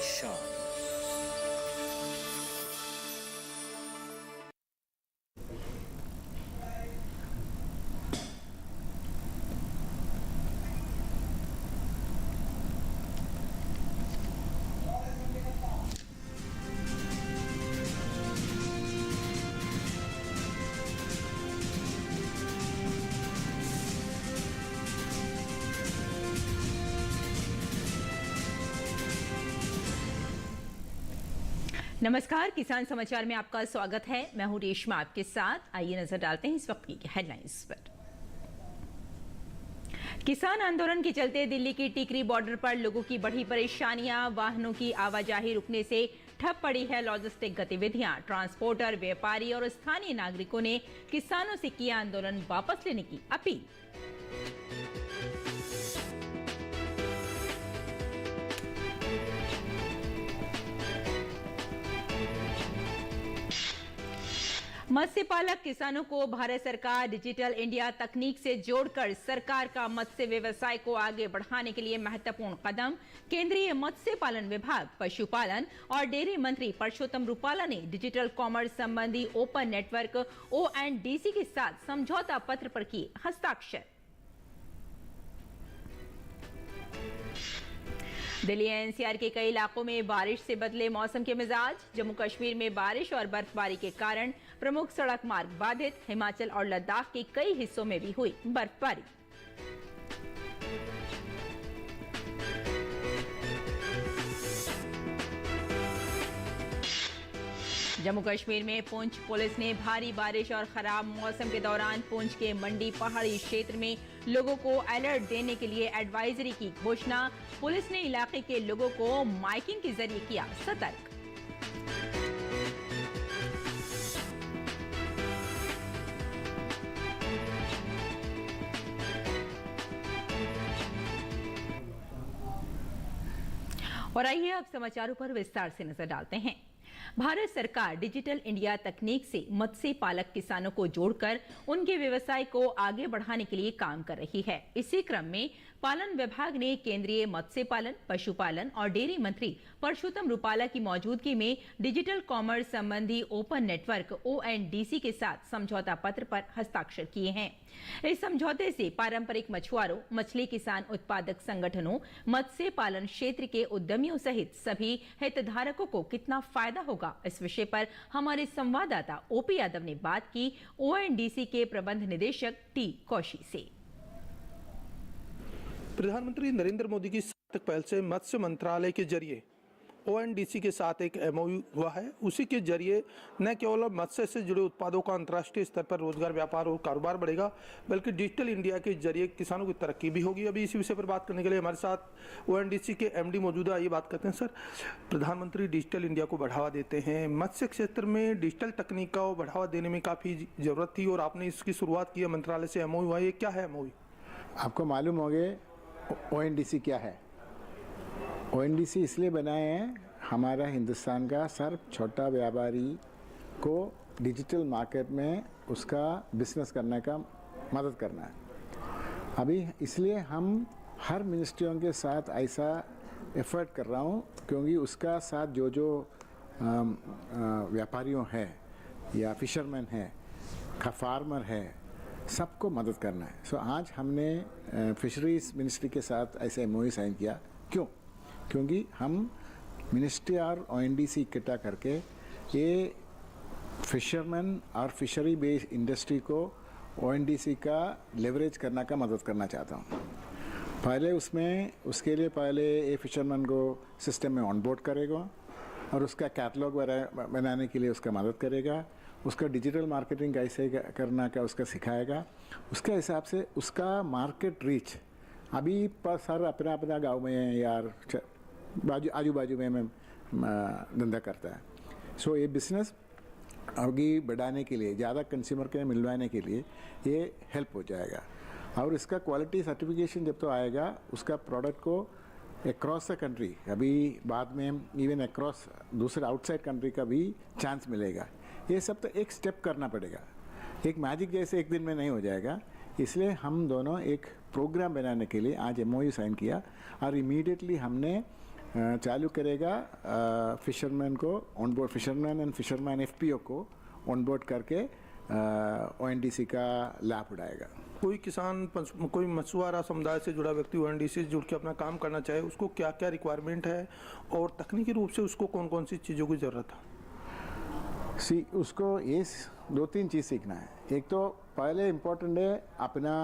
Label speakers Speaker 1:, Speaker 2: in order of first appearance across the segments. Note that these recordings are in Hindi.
Speaker 1: शान।
Speaker 2: नमस्कार, किसान समाचार में आपका स्वागत है। मैं हूं रेशमा आपके साथ। आइए नजर डालते हैं इस वक्त की हेडलाइंस पर। किसान आंदोलन के चलते दिल्ली की टिकरी बॉर्डर पर लोगों की बढ़ी परेशानियां। वाहनों की आवाजाही रुकने से ठप पड़ी है लॉजिस्टिक गतिविधियां। ट्रांसपोर्टर, व्यापारी और स्थानीय नागरिकों ने किसानों से किया आंदोलन वापस लेने की अपील। मत्स्य पालक किसानों को भारत सरकार डिजिटल इंडिया तकनीक से जोड़कर सरकार का मत्स्य व्यवसाय को आगे बढ़ाने के लिए महत्वपूर्ण कदम। केंद्रीय मत्स्य पालन विभाग, पशुपालन और डेयरी मंत्री परषोत्तम रुपाला ने डिजिटल कॉमर्स संबंधी ओपन नेटवर्क ONDC के साथ समझौता पत्र पर किए हस्ताक्षर। दिल्ली NCR के कई इलाकों में बारिश से बदले मौसम के मिजाज। जम्मू कश्मीर में बारिश और बर्फबारी के कारण प्रमुख सड़क मार्ग बाधित। हिमाचल और लद्दाख के कई हिस्सों में भी हुई बर्फबारी। जम्मू कश्मीर में पुंछ पुलिस ने भारी बारिश और खराब मौसम के दौरान पुंछ के मंडी पहाड़ी क्षेत्र में लोगों को अलर्ट देने के लिए एडवाइजरी की घोषणा। पुलिस ने इलाके के लोगों को माइकिंग के जरिए किया सतर्क। और आइए अब समाचारों पर विस्तार से नजर डालते हैं। भारत सरकार डिजिटल इंडिया तकनीक से मत्स्य पालक किसानों को जोड़कर उनके व्यवसाय को आगे बढ़ाने के लिए काम कर रही है। इसी क्रम में पालन विभाग ने केंद्रीय मत्स्य पालन, पशुपालन और डेयरी मंत्री परषोत्तम रुपाला की मौजूदगी में डिजिटल कॉमर्स संबंधी ओपन नेटवर्क ONDC के साथ समझौता पत्र पर हस्ताक्षर किए हैं। इस समझौते से पारंपरिक मछुआरों, मछली किसान उत्पादक संगठनों, मत्स्य पालन क्षेत्र के उद्यमियों सहित सभी हितधारकों को कितना फायदा होगा, इस विषय पर हमारे संवाददाता OP यादव ने बात की ONDC के प्रबंध निदेशक T कौशी से।
Speaker 3: प्रधानमंत्री नरेंद्र मोदी की सार्थक पहल से मत्स्य मंत्रालय के जरिए ONDC के साथ एक MOU हुआ है। उसी के जरिए न केवल मत्स्य से जुड़े उत्पादों का अंतर्राष्ट्रीय स्तर पर रोजगार, व्यापार और कारोबार बढ़ेगा, बल्कि डिजिटल इंडिया के जरिए किसानों की तरक्की भी होगी। अभी इसी विषय पर बात करने के लिए हमारे साथ ONDC के MD मौजूद है। आइए बात करते हैं। सर, प्रधानमंत्री डिजिटल इंडिया को बढ़ावा देते हैं। मत्स्य क्षेत्र में डिजिटल तकनीक का बढ़ावा देने में काफ़ी ज़रूरत थी और आपने इसकी शुरुआत की है, मंत्रालय से MOU हुआ। ये क्या है MOU?
Speaker 4: आपको मालूम होगा ONDC क्या है? ONDC इसलिए बनाए हैं, हमारा हिंदुस्तान का हर छोटा व्यापारी को डिजिटल मार्केट में उसका बिजनेस करने का मदद करना है। अभी इसलिए हम हर मिनिस्ट्रियों के साथ ऐसा एफर्ट कर रहा हूँ, क्योंकि उसका साथ जो व्यापारियों है या फिशरमैन है, फार्मर है, सबको मदद करना है। सो आज हमने फिशरीज मिनिस्ट्री के साथ ऐसे MOU साइन किया। क्यों? क्योंकि हम मिनिस्ट्री और ONDC इकट्ठा करके ये फिशरमैन और फिशरी बेस्ड इंडस्ट्री को ONDC का लेवरेज करने का मदद करना चाहता हूँ। पहले उसके लिए पहले ये फिशरमैन को सिस्टम में ऑनबोर्ड करेगा और उसका कैटलॉग बनाने के लिए उसका मदद करेगा। उसका डिजिटल मार्केटिंग कैसे करना का उसका सिखाएगा। उसके हिसाब से उसका मार्केट रीच अभी पर सर अपना गांव में यार आजू बाजू में धंधा करता है। सो ये बिजनेस आगे बढ़ाने के लिए, ज़्यादा कंज्यूमर के मिलवाने के लिए ये हेल्प हो जाएगा। और इसका क्वालिटी सर्टिफिकेशन जब तो आएगा, उसका प्रोडक्ट को अक्रॉस द कंट्री, अभी बाद में इवन अक्रॉस दूसरे आउटसाइड कंट्री का भी चांस मिलेगा। ये सब तो एक स्टेप करना पड़ेगा, एक मैजिक जैसे एक दिन में नहीं हो जाएगा। इसलिए हम दोनों एक प्रोग्राम बनाने के लिए आज MOU साइन किया और इमीडिएटली हमने चालू करेगा फिशरमैन को on board, fisherman and fisherman FPO को ऑन बोर्ड करके ओएनडीसी का लाभ उठाएगा।
Speaker 3: कोई किसान कोई मछुआरा समुदाय से जुड़ा व्यक्ति ओएनडीसी से जुड़ के अपना काम करना चाहे, उसको क्या क्या रिक्वायरमेंट है और तकनीकी रूप से उसको कौन कौन सी चीज़ों की ज़रूरत है?
Speaker 4: उसको ये 2-3 चीज़ सीखना है। एक तो पहले इम्पोर्टेंट है अपना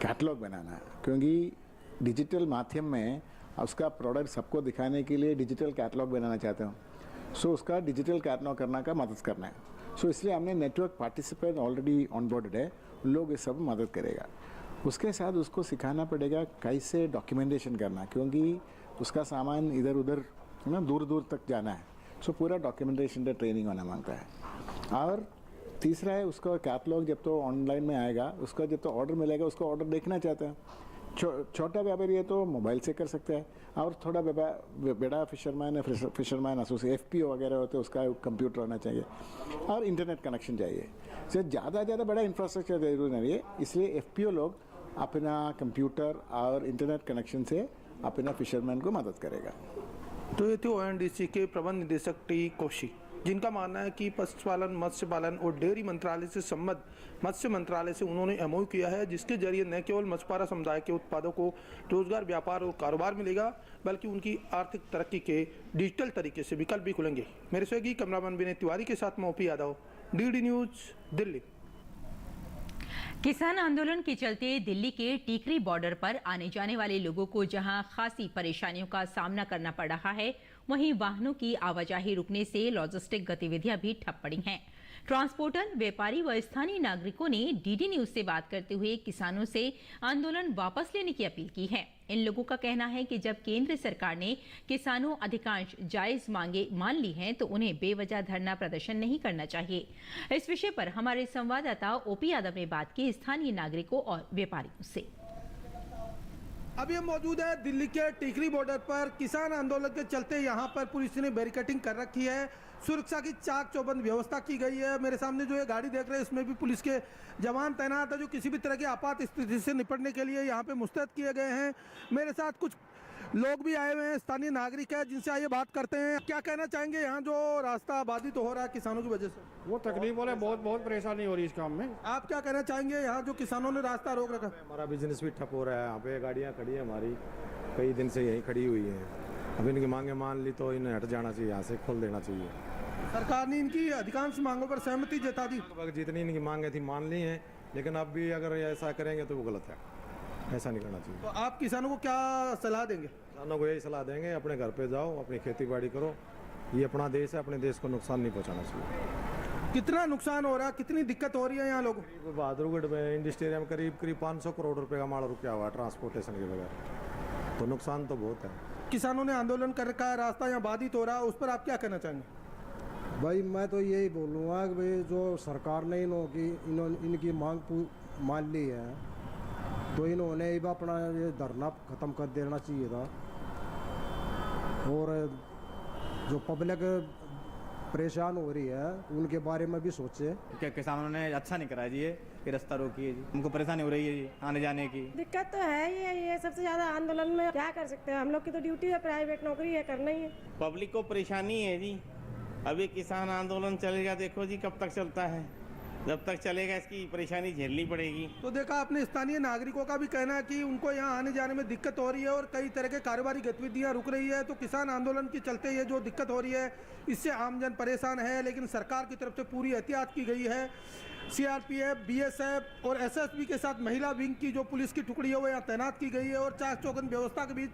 Speaker 4: कैटलॉग बनाना है, क्योंकि डिजिटल माध्यम में उसका प्रोडक्ट सबको दिखाने के लिए डिजिटल कैटलॉग बनाना चाहते हो। उसका डिजिटल कैटलॉग करना का मदद करना है। इसलिए हमने network participant already on board है, उन लोग ये सब मदद करेगा। उसके साथ उसको सिखाना पड़ेगा कैसे डॉक्यूमेंटेशन करना, क्योंकि उसका सामान इधर उधर ना दूर दूर तक जाना है। पूरा डॉक्यूमेंटेशन का ट्रेनिंग होना मांगता है। और तीसरा है उसका कैटलॉग जब तो ऑनलाइन में आएगा, उसका जब तो ऑर्डर मिलेगा उसको ऑर्डर देखना चाहता है। छोटा व्यापारी है तो मोबाइल से कर सकता है, और थोड़ा बड़ा फिशरमैन है, फिशरमैन एसोसिएशन एफपीओ वगैरह होते हैं, उसका कंप्यूटर होना चाहिए और इंटरनेट कनेक्शन चाहिए। ज़्यादा बड़ा इंफ्रास्ट्रक्चर जरूरी नहीं है, इसलिए एफपीओ लोग अपना कंप्यूटर और इंटरनेट कनेक्शन से अपना फिशरमैन को मदद करेगा।
Speaker 3: तो ये थे ओएनडीसी के प्रबंध निदेशक टी कौशिक, जिनका मानना है कि पशुपालन, मत्स्य पालन और डेयरी मंत्रालय से संबद्ध मत्स्य मंत्रालय से उन्होंने एमओयू किया है, जिसके जरिए न केवल मछुआरा समुदाय के उत्पादों को रोजगार, व्यापार और कारोबार मिलेगा, बल्कि उनकी आर्थिक तरक्की के डिजिटल तरीके से विकल्प भी खुलेंगे। मेरे सहयोगी कैमरामैन विनय तिवारी के साथ मैं OP Yadav, DD news, Delhi.
Speaker 2: किसान आंदोलन के चलते दिल्ली के टीकरी बॉर्डर पर आने जाने वाले लोगों को जहां खासी परेशानियों का सामना करना पड़ रहा है, वहीं वाहनों की आवाजाही रुकने से लॉजिस्टिक गतिविधियां भी ठप पड़ी हैं। ट्रांसपोर्टर, व्यापारी व स्थानीय नागरिकों ने डीडी न्यूज से बात करते हुए किसानों से आंदोलन वापस लेने की अपील की है। इन लोगों का कहना है कि जब केंद्र सरकार ने किसानों अधिकांश जायज मांगे मान ली हैं, तो उन्हें बेवजह धरना प्रदर्शन नहीं करना चाहिए। इस विषय पर हमारे संवाददाता ओपी यादव ने बात की स्थानीय नागरिकों और व्यापारियों से।
Speaker 3: अभी हम मौजूद है दिल्ली के टीकरी बॉर्डर पर। किसान आंदोलन के चलते यहाँ पर पुलिस ने बैरिकेडिंग कर रखी है, सुरक्षा की चाक चौबंद व्यवस्था की गई है। मेरे सामने जो ये गाड़ी देख रहे हैं, इसमें भी पुलिस के जवान तैनात है, जो किसी भी तरह की आपात स्थिति से निपटने के लिए यहाँ पे मुस्तैद किए गए हैं। मेरे साथ कुछ लोग भी आए हुए हैं, स्थानीय नागरिक है, जिनसे आइए बात करते हैं। क्या कहना चाहेंगे, यहाँ जो रास्ता बाधित हो रहा है किसानों की वजह से?
Speaker 1: वो तकलीफ वाले बहुत परेशानी हो रही है इस काम में।
Speaker 3: आप क्या कहना चाहेंगे, यहाँ जो किसानों ने रास्ता रोक रखा?
Speaker 1: हमारा बिजनेस भी ठप हो रहा है, यहाँ पे गाड़ियाँ खड़ी है हमारी, कई दिन से यहीं खड़ी हुई है। अब इनकी मांगे मान ली तो इन्हें हट जाना चाहिए, यहाँ से खोल देना चाहिए।
Speaker 3: सरकार ने इनकी अधिकांश मांगों पर सहमति जता दी।
Speaker 1: जितनी इनकी मांगे थी मान ली हैं, लेकिन अब भी अगर ऐसा करेंगे तो वो गलत है, ऐसा नहीं करना चाहिए।
Speaker 3: तो आप किसानों को क्या सलाह देंगे?
Speaker 1: किसानों को यही सलाह देंगे, अपने घर पे जाओ, अपनी खेती बाड़ी करो। ये अपना देश है, अपने देश को नुकसान नहीं पहुंचाना चाहिए।
Speaker 3: कितना नुकसान हो रहा है, कितनी दिक्कत हो रही है यहाँ लोगों को?
Speaker 1: बहादुरगढ़ में इंडस्ट्रियल में करीब 500 करोड़ रुपए का माल रुका हुआ है ट्रांसपोर्टेशन के बगैर, तो नुकसान तो बहुत है।
Speaker 3: किसानों ने आंदोलन कर रखा है, रास्ता यहाँ बाधित हो रहा है, उस पर आप क्या कहना चाहेंगे?
Speaker 5: भाई मैं तो यही बोलूँगा कि भाई जो सरकार ने इनकी मांग मान ली है, तो इन्होंने अपना ये धरना ख़त्म कर देना चाहिए था। और जो पब्लिक परेशान हो रही है उनके बारे में भी सोचे।
Speaker 6: क्या किसानों ने अच्छा नहीं कराया जी, ये रास्ता रोकी है जी, उनको परेशानी हो रही है जी आने जाने की।
Speaker 7: दिक्कत तो है ये सबसे ज़्यादा आंदोलन में क्या कर सकते हैं हम लोग की तो ड्यूटी है, प्राइवेट नौकरी है, करना ही है।
Speaker 8: पब्लिक को परेशानी है जी। अभी किसान आंदोलन चलेगा, देखो जी कब तक चलता है, जब तक चलेगा इसकी परेशानी झेलनी पड़ेगी।
Speaker 3: तो देखा आपने, स्थानीय नागरिकों का भी कहना है कि उनको यहाँ आने जाने में दिक्कत हो रही है और कई तरह के कारोबारी गतिविधियाँ रुक रही है। तो किसान आंदोलन के चलते ये जो दिक्कत हो रही है, इससे आमजन परेशान है, लेकिन सरकार की तरफ से पूरी एहतियात की गई है। सीआरपीएफ, बीएसएफ और एसएसबी के साथ महिला विंग की जो पुलिस की टुकड़ी है वो यहाँ तैनात की गई है और चाक चौबंद व्यवस्था के बीच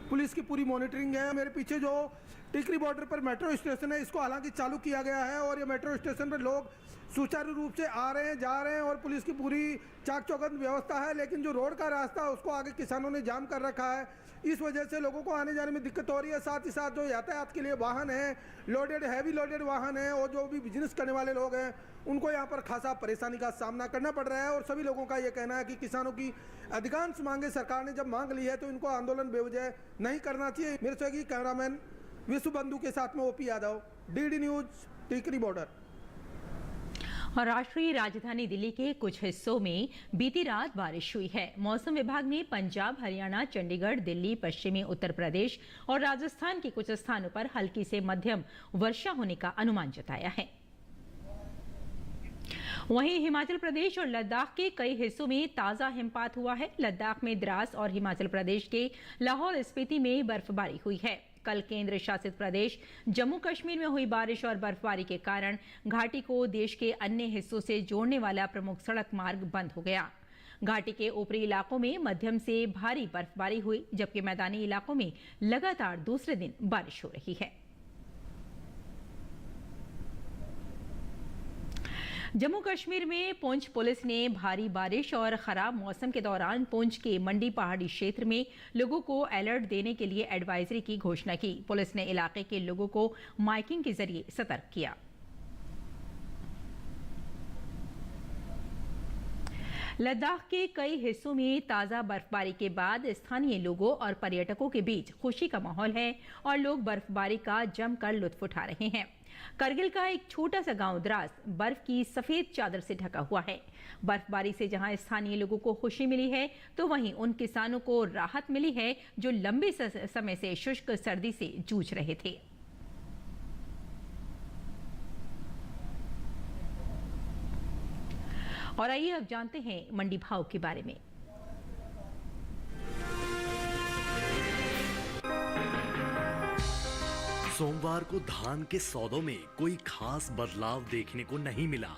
Speaker 3: पुलिस की पूरी मॉनिटरिंग है। मेरे पीछे जो टिकरी बॉर्डर पर मेट्रो स्टेशन है, इसको हालांकि चालू किया गया है और ये मेट्रो स्टेशन पर लोग सुचारू रूप से आ रहे हैं, जा रहे हैं और पुलिस की पूरी चाक चौबंद व्यवस्था है। लेकिन जो रोड का रास्ता है उसको आगे किसानों ने जाम कर रखा है, इस वजह से लोगों को आने जाने में दिक्कत हो रही है। साथ ही साथ जो यातायात के लिए वाहन है, लोडेड हैवी लोडेड वाहन है और जो भी बिजनेस करने वाले लोग हैं, उनको यहाँ पर खासा परेशानी का सामना करना पड़ रहा है। और सभी लोगों का ये कहना है कि किसानों की अधिकांश मांगे सरकार ने जब मांग ली है तो इनको आंदोलन बेवजह नहीं करना चाहिए। मेरे सहयोगी कैमरामैन विश्व बंधु के साथ में OP Yadav, DD news, Tikri border.
Speaker 2: और राष्ट्रीय राजधानी दिल्ली के कुछ हिस्सों में बीती रात बारिश हुई है। मौसम विभाग ने पंजाब, हरियाणा, चंडीगढ़, दिल्ली, पश्चिमी उत्तर प्रदेश और राजस्थान के कुछ स्थानों पर हल्की से मध्यम वर्षा होने का अनुमान जताया है। वहीं हिमाचल प्रदेश और लद्दाख के कई हिस्सों में ताजा हिमपात हुआ है। लद्दाख में द्रास और हिमाचल प्रदेश के लाहौल स्पीति में बर्फबारी हुई है। कल केंद्र शासित प्रदेश जम्मू कश्मीर में हुई बारिश और बर्फबारी के कारण घाटी को देश के अन्य हिस्सों से जोड़ने वाला प्रमुख सड़क मार्ग बंद हो गया। घाटी के ऊपरी इलाकों में मध्यम से भारी बर्फबारी हुई, जबकि मैदानी इलाकों में लगातार दूसरे दिन बारिश हो रही है। जम्मू कश्मीर में पुंछ पुलिस ने भारी बारिश और खराब मौसम के दौरान पुंछ के मंडी पहाड़ी क्षेत्र में लोगों को अलर्ट देने के लिए एडवाइजरी की घोषणा की। पुलिस ने इलाके के लोगों को माइकिंग के जरिए सतर्क किया। लद्दाख के कई हिस्सों में ताजा बर्फबारी के बाद स्थानीय लोगों और पर्यटकों के बीच खुशी का माहौल है और लोग बर्फबारी का जमकर लुत्फ उठा रहे हैं। करगिल का एक छोटा सा गांव द्रास बर्फ की सफेद चादर से ढका हुआ है। बर्फबारी से जहां स्थानीय लोगों को खुशी मिली है, तो वहीं उन किसानों को राहत मिली है जो लंबे समय से शुष्क सर्दी से जूझ रहे थे। और आइए अब जानते हैं मंडी भाव के बारे में।
Speaker 9: सोमवार को धान के सौदों में कोई खास बदलाव देखने को नहीं मिला।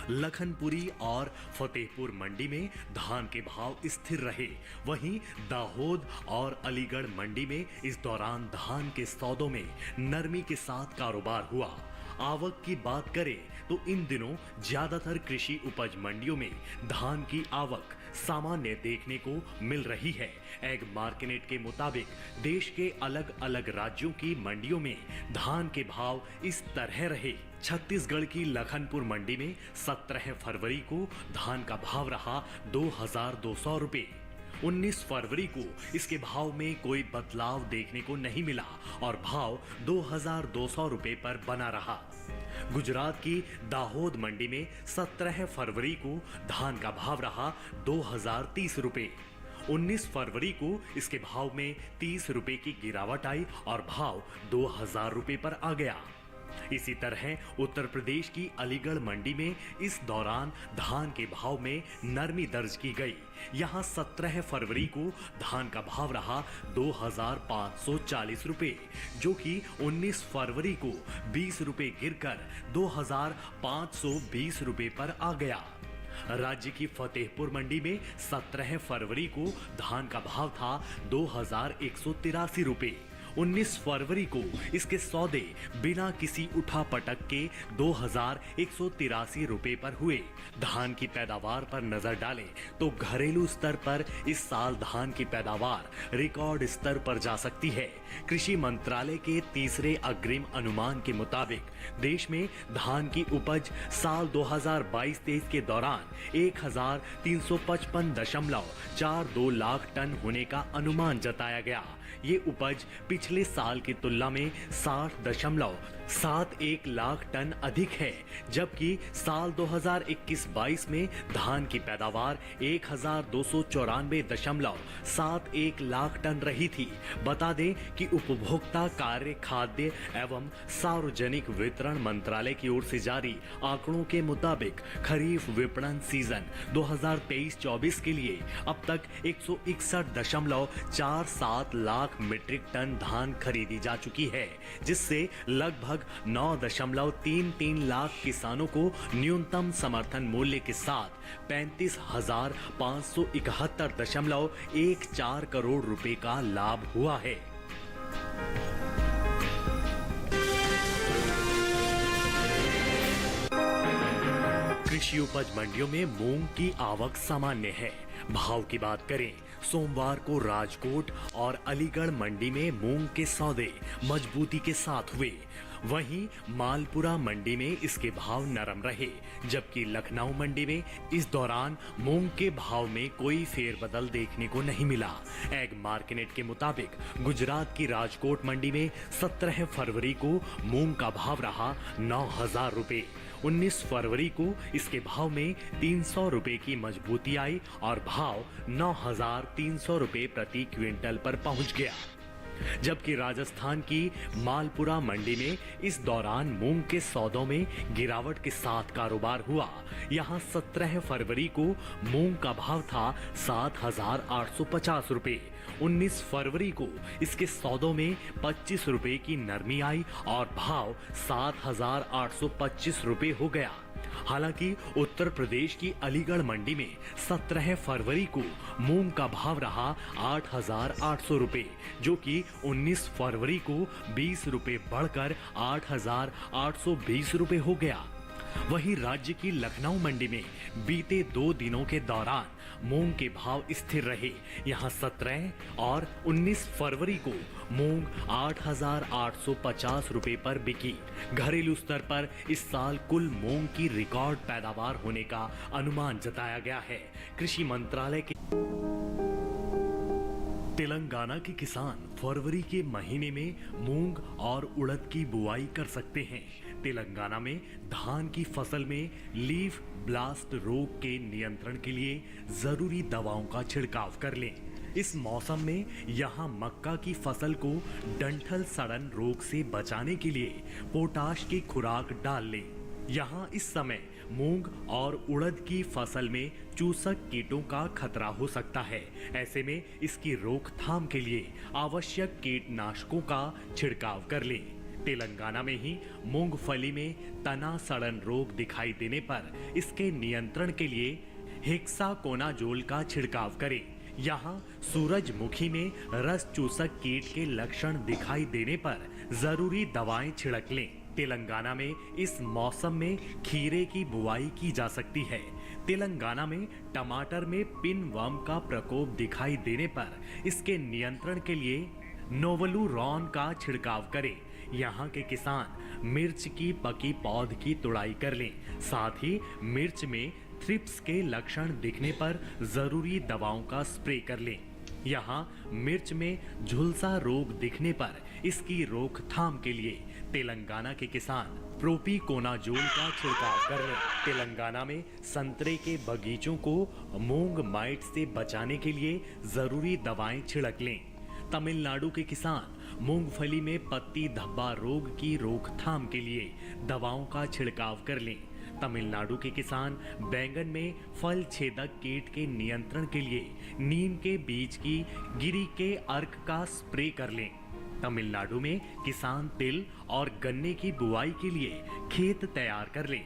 Speaker 9: लखनपुरी और फतेहपुर मंडी में धान के भाव स्थिर रहे। वहीं दाहोद और अलीगढ़ मंडी में इस दौरान धान के सौदों में नरमी के साथ कारोबार हुआ। आवक की बात करें तो इन दिनों ज्यादातर कृषि उपज मंडियों में धान की आवक सामान्य देखने को मिल रही है। एग मार्केट के मुताबिक देश के अलग अलग राज्यों की मंडियों में धान के भाव इस तरह रहे। छत्तीसगढ़ की लखनपुर मंडी में 17 फरवरी को धान का भाव रहा 2200 रुपए। 19 फरवरी को इसके भाव में कोई बदलाव देखने को नहीं मिला और भाव 2200 रुपए पर बना रहा। गुजरात की दाहोद मंडी में 17 फरवरी को धान का भाव रहा 2030 रुपए। 19 फरवरी को इसके भाव में 30 रुपए की गिरावट आई और भाव 2000 रुपए पर आ गया। इसी तरह उत्तर प्रदेश की अलीगढ़ मंडी में इस दौरान धान के भाव में नरमी दर्ज की गई। यहां 17 फरवरी को धान का भाव रहा 2540 रुपए, जो कि 19 फरवरी को 20 रुपए गिरकर 2520 रुपए पर आ गया। राज्य की फतेहपुर मंडी में 17 फरवरी को धान का भाव था 2183 रुपए। 19 फरवरी को इसके सौदे बिना किसी उठापटक के 2183 रुपए पर हुए। धान की पैदावार पर नजर डालें तो घरेलू स्तर पर इस साल धान की पैदावार रिकॉर्ड स्तर पर जा सकती है। कृषि मंत्रालय के तीसरे अग्रिम अनुमान के मुताबिक देश में धान की उपज साल 2022-23 के दौरान 1355.42 लाख टन होने का अनुमान जताया गया। ये उपज पिछले साल की तुलना में 60.71 लाख टन अधिक है, जबकि साल 2021-22 में धान की पैदावार 1294.71 लाख टन रही थी। बता दें कि उपभोक्ता कार्य, खाद्य एवं सार्वजनिक वितरण मंत्रालय की ओर से जारी आंकड़ों के मुताबिक खरीफ विपणन सीजन 2023-24 के लिए अब तक 161.47 लाख मीट्रिक टन धान खरीदी जा चुकी है, जिससे लगभग 9.33 लाख किसानों को न्यूनतम समर्थन मूल्य के साथ 35,571.14 करोड़ रुपए का लाभ हुआ है। कृषि उपज मंडियों में मूंग की आवक सामान्य है। भाव की बात करें, सोमवार को राजकोट और अलीगढ़ मंडी में मूंग के सौदे मजबूती के साथ हुए। वहीं मालपुरा मंडी में इसके भाव नरम रहे, जबकि लखनऊ मंडी में इस दौरान मूंग के भाव में कोई फेरबदल देखने को नहीं मिला। एग मार्केट के मुताबिक गुजरात की राजकोट मंडी में 17 फरवरी को मूंग का भाव रहा 9,000 रुपए। 19 फरवरी को इसके भाव में 300 रुपए की मजबूती आई और भाव 9,300 रुपए प्रति क्विंटल पर पहुंच गया। जबकि राजस्थान की मालपुरा मंडी में इस दौरान मूंग के सौदों में गिरावट के साथ कारोबार हुआ। यहां 17 फरवरी को मूंग का भाव था 7,850 रुपए। 19 फरवरी को इसके सौदों में 25 रुपए की नरमी आई और भाव 7,825 रुपए हो गया। हालांकि उत्तर प्रदेश की अलीगढ़ मंडी में 17 फरवरी को मूंग का भाव रहा 8,800 रुपए, जो कि 19 फरवरी को 20 रुपए बढ़कर 8,820 रुपए हो गया। वहीं राज्य की लखनऊ मंडी में बीते 2 दिनों के दौरान मूंग के भाव स्थिर रहे। यहां 17 और 19 फरवरी को मूंग 8,850 रुपए पर बिकी। घरेलू स्तर पर इस साल कुल मूंग की रिकॉर्ड पैदावार होने का अनुमान जताया गया है। कृषि मंत्रालय के तेलंगाना के किसान फरवरी के महीने में मूंग और उड़द की बुआई कर सकते हैं। तेलंगाना में धान की फसल में लीफ ब्लास्ट रोग के नियंत्रण के लिए जरूरी दवाओं का छिड़काव कर लें। इस मौसम में यहां मक्का की फसल को डंठल सड़न रोग से बचाने के लिए पोटाश की खुराक डाल लें। यहाँ इस समय मूंग और उड़द की फसल में चूसक कीटों का खतरा हो सकता है। ऐसे में इसकी रोकथाम के लिए आवश्यक कीटनाशकों का छिड़काव कर लें। तेलंगाना में ही मूंगफली में तना सड़न रोग दिखाई देने पर इसके नियंत्रण के लिए हेक्साकोनाजोल का छिड़काव करें। यहाँ सूरजमुखी में रस चूसक कीट के लक्षण दिखाई देने पर जरूरी दवाएं छिड़क लें। तेलंगाना में इस मौसम में खीरे की बुआई की जा सकती है। तेलंगाना में टमाटर में पिनवर्म का प्रकोप दिखाई देने पर इसके नियंत्रण के लिए नोवलुरॉन का छिड़काव करें। यहाँ के किसान मिर्च की पकी पौध की तुड़ाई कर लें। साथ ही मिर्च में थ्रिप्स के लक्षण दिखने पर जरूरी दवाओं का स्प्रे कर लें। यहाँ मिर्च में झुलसा रोग दिखने पर इसकी रोकथाम के लिए तेलंगाना के किसान प्रोपिकोनाजोल का छिड़काव कर लें। तेलंगाना में संतरे के बगीचों को मूंग माइट से बचाने के लिए जरूरी दवाएं छिड़क लें। तमिलनाडु के किसान मूंगफली में पत्ती धब्बा रोग की रोकथाम के लिए दवाओं का छिड़काव कर लें। तमिलनाडु के किसान बैंगन में फल छेदक कीट के नियंत्रण के लिए नीम के बीज की गिरी के अर्क का स्प्रे कर लें। तमिलनाडु में किसान तिल और गन्ने की बुआई के लिए खेत तैयार कर लें।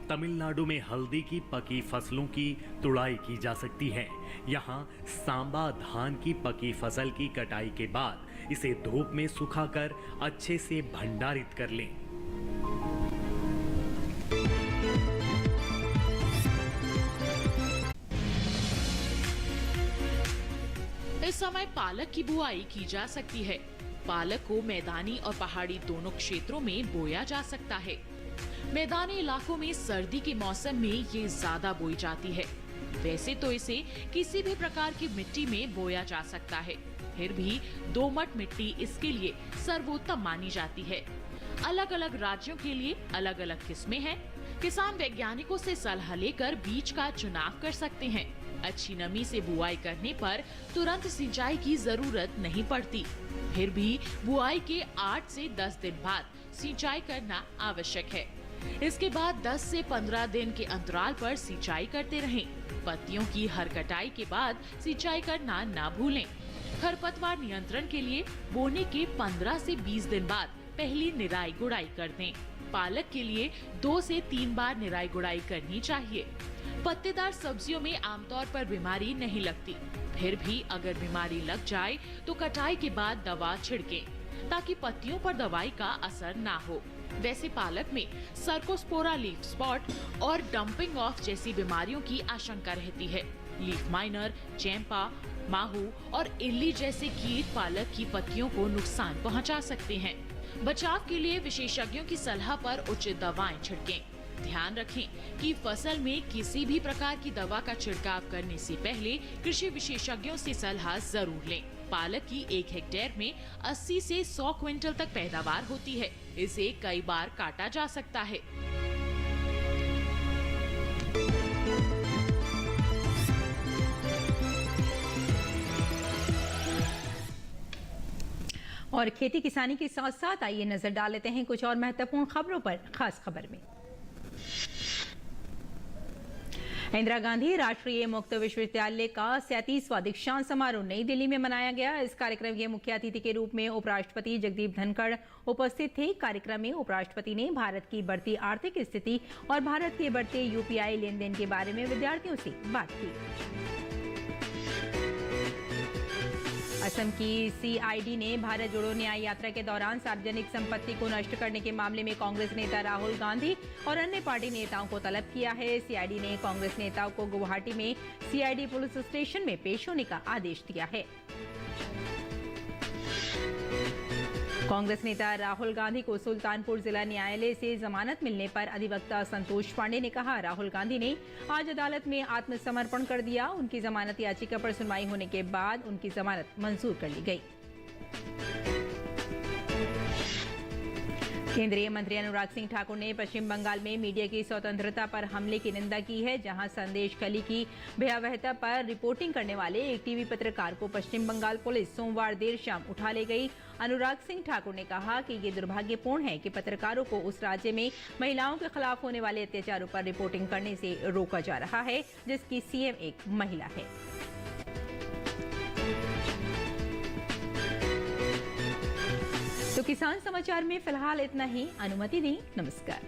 Speaker 9: तमिलनाडु में हल्दी की पकी फसलों की तुड़ाई की जा सकती है। यहाँ सांबा धान की पकी फसल की कटाई के बाद इसे धूप में सुखाकर अच्छे से भंडारित कर लें।
Speaker 10: इस समय पालक की बुआई की जा सकती है। पालक को मैदानी और पहाड़ी दोनों क्षेत्रों में बोया जा सकता है। मैदानी इलाकों में सर्दी के मौसम में ये ज्यादा बोई जाती है। वैसे तो इसे किसी भी प्रकार की मिट्टी में बोया जा सकता है, फिर भी दोमट मिट्टी इसके लिए सर्वोत्तम मानी जाती है। अलग अलग राज्यों के लिए अलग अलग किस्में हैं। किसान वैज्ञानिकों से सलाह लेकर बीज का चुनाव कर सकते हैं। अच्छी नमी से बुआई करने पर तुरंत सिंचाई की जरूरत नहीं पड़ती। फिर भी बुआई के 8 से 10 दिन बाद सिंचाई करना आवश्यक है। इसके बाद 10 से 15 दिन के अंतराल पर सिंचाई करते रहें। पत्तियों की हर कटाई के बाद सिंचाई करना ना भूलें। खरपतवार नियंत्रण के लिए बोने के 15 से 20 दिन बाद पहली निराई गुड़ाई कर दें। पालक के लिए 2 से 3 बार निराई गुड़ाई करनी चाहिए। पत्तेदार सब्जियों में आमतौर पर बीमारी नहीं लगती, फिर भी अगर बीमारी लग जाए तो कटाई के बाद दवा छिड़कें ताकि पत्तियों पर दवाई का असर ना हो। वैसे पालक में सर्कोस्पोरा लीफ स्पॉट और डंपिंग ऑफ जैसी बीमारियों की आशंका रहती है। लीफ माइनर, चैंपा, माहू और इल्ली जैसे कीट पालक की पत्तियों को नुकसान पहुंचा सकते हैं। बचाव के लिए विशेषज्ञों की सलाह पर उचित दवाएं छिड़कें। ध्यान रखें कि फसल में किसी भी प्रकार की दवा का छिड़काव करने से पहले कृषि विशेषज्ञों से सलाह जरूर लें। पालक की 1 हेक्टेयर में 80 से 100 क्विंटल तक पैदावार होती है। इसे कई बार काटा जा सकता है।
Speaker 2: और खेती किसानी के साथ साथ आइए नजर डाल लेते हैं कुछ और महत्वपूर्ण खबरों पर। खास खबर में इंदिरा गांधी राष्ट्रीय मुक्त विश्वविद्यालय का 37वां दीक्षांत समारोह नई दिल्ली में मनाया गया। इस कार्यक्रम के मुख्य अतिथि के रूप में उपराष्ट्रपति जगदीप धनखड़ उपस्थित थे। कार्यक्रम में उपराष्ट्रपति ने भारत की बढ़ती आर्थिक स्थिति और भारत के बढ़ते यूपीआई लेन देन के बारे में विद्यार्थियों से बात की। असम की सीआईडी ने भारत जोड़ो न्याय यात्रा के दौरान सार्वजनिक संपत्ति को नष्ट करने के मामले में कांग्रेस नेता राहुल गांधी और अन्य पार्टी नेताओं को तलब किया है। सीआईडी ने कांग्रेस नेताओं को गुवाहाटी में सीआईडी पुलिस स्टेशन में पेश होने का आदेश दिया है। कांग्रेस नेता राहुल गांधी को सुल्तानपुर जिला न्यायालय से जमानत मिलने पर अधिवक्ता संतोष पांडे ने कहा, राहुल गांधी ने आज अदालत में आत्मसमर्पण कर दिया। उनकी जमानत याचिका पर सुनवाई होने के बाद उनकी जमानत मंजूर कर ली गई। केंद्रीय मंत्री अनुराग सिंह ठाकुर ने पश्चिम बंगाल में मीडिया की स्वतंत्रता पर हमले की निंदा की है, जहां संदेश खली की भयावहता पर रिपोर्टिंग करने वाले एक टीवी पत्रकार को पश्चिम बंगाल पुलिस सोमवार देर शाम उठा ले गई। अनुराग सिंह ठाकुर ने कहा कि ये दुर्भाग्यपूर्ण है कि पत्रकारों को उस राज्य में महिलाओं के खिलाफ होने वाले अत्याचारों पर रिपोर्टिंग करने से रोका जा रहा है, जिसकी सीएम एक महिला है। तो किसान समाचार में फिलहाल इतना ही। अनुमति दी। नमस्कार।